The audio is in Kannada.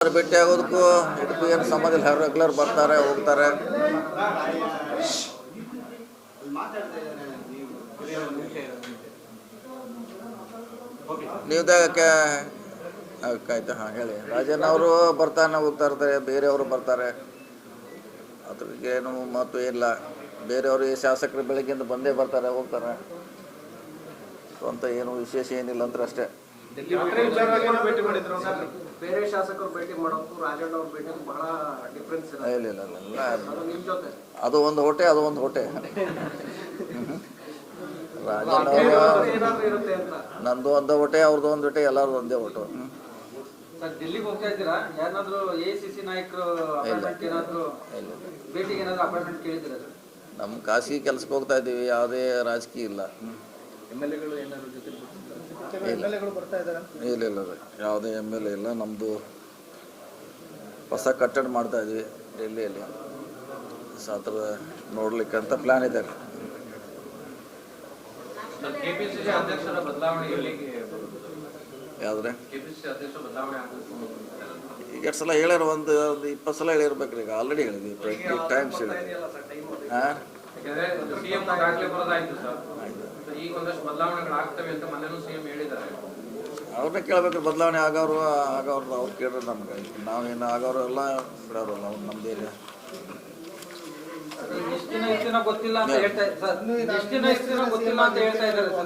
ಭೇಟಿ ಆಗೋದಕ್ಕೂ ಇದಕ್ಕೂ ಏನು ಸಂಬಂಧ ಇಲ್ಲ. ರೆಗ್ಯುಲರ್ ಬರ್ತಾರೆ ಹೋಗ್ತಾರೆ. ನೀವ್ದಾಗಕ್ಕೆ ಆಯ್ತಾ? ಹಾಂ ಹೇಳಿ. ರಾಜಣ್ಣ ಅವರು ಬರ್ತಾನೆ ಹೋಗ್ತಾ ಇರ್ತಾರೆ, ಬೇರೆಯವರು ಬರ್ತಾರೆ, ಅದ್ರಿಗೇನು ಮಹತ್ವ ಇಲ್ಲ. ಬೇರೆಯವರು ಈ ಶಾಸಕರು ಬೆಳಗ್ಗೆಯಿಂದ ಬಂದೇ ಬರ್ತಾರೆ ಹೋಗ್ತಾರೆ ಅಂತ ಏನು ವಿಶೇಷ ಏನಿಲ್ಲ ಅಂದ್ರೆ ಅಷ್ಟೇ. ಬೇರೆ ಶಾಸಕರು ಭೇಟಿ ಮಾಡೋಕ್ಕೂ ರಾಜಣ್ಣ ಅವ್ರ ಭೇಟಿಗೂ ಬಹಳ ಡಿಫ್ರೆನ್ಸ್ ಇದೆ. ಇಲ್ಲ ಅದು ಒಂದು ಹೊಟ್ಟೆ, ಅದು ಒಂದು ಹೊಟ್ಟೆ. ರಾಜಣ್ಣ ನಂದು ಒಂದು ಹೊಟ್ಟೆ, ಅವ್ರದ್ದು ಒಂದು ಹೊಟ್ಟೆ, ಎಲ್ಲರದು ಒಂದೇ ಹೊಟ್ಟು. ಸರ್, ಡೆಲ್ಲಿಗೆ ಹೋಗ್ತಾ ಇದ್ದೀರಾ? ಯಾರಾದ್ರೂ ಎಸಿಸಿ ನಾಯಕರು ಅಪಾಯಿಂಟ್ಮೆಂಟ್ ಏನಾದ್ರು ಭೇಟಿಗೆ ಏನಾದ್ರು ಅಪಾಯಿಂಟ್ಮೆಂಟ್ ಕೇಳಿದ್ದೀರಾ? ನಮ್ಮ ಖಾಸಗಿ ಕೆಲಸಕ್ಕೆ ಹೋಗ್ತಾ ಇದ್ದೀವಿ, ಯಾವುದೇ ರಾಜಕೀಯ ಇಲ್ಲ. MLA ಏನಾದ್ರು ಜೊತೆ ಬರ್ತಾ ಇದ್ದಾರೆ? ಇಲ್ಲ ಯಾವುದೇ MLA ಇಲ್ಲ. ನಮ್ಮದು ಹೊಸ ಕಟ್ಟಡ ಮಾಡ್ತಾ ಇದ್ವಿ ಡೆಲ್ಲಿಯಲ್ಲಿ, ಸಾತ್ರ ನೋಡ್ಲಿಕ್ಕಂತ ಪ್ಲ್ಯಾನ್ ಇದೆ. ಕೆಪಿಸಿಸಿ ಅಧ್ಯಕ್ಷರ ಬದಲಾವಣೆಯಲ್ಲಿ ಯಾವುದ್ರೆ ಈಗ ಎಷ್ಟು ಸಲ ಹೇಳ್ಯಾರ? ಒಂದು 20 ಸಲ ಹೇಳಿರ್ಬೇಕ್ರಿ. ಈಗ ಆಲ್ರೆಡಿ ಹೇಳಿದ್ವಿ, 20 ಟೈಮ್ಸ್ ಹೇಳಿದ್ವಿ. ಹಾಂ, ಅವ್ರನ್ನೇ ಕೇಳ್ಬೇಕ್ರಿ. ಬದಲಾವಣೆ ಆಗೋರು ಅವ್ರು ಕೇಳ್ರಿ ನಮ್ಗೆ. ನಾವೇನು ಆಗೋರು ಎಲ್ಲ ಬಿಡೋರಲ್ಲ, ಅವ್ರು ನಮ್ದು ಏರಿಯಾ. ಗೊತ್ತಿಲ್ಲ ಅಂತ ಹೇಳ್ತಾ ಇದ್ದಾರೆ.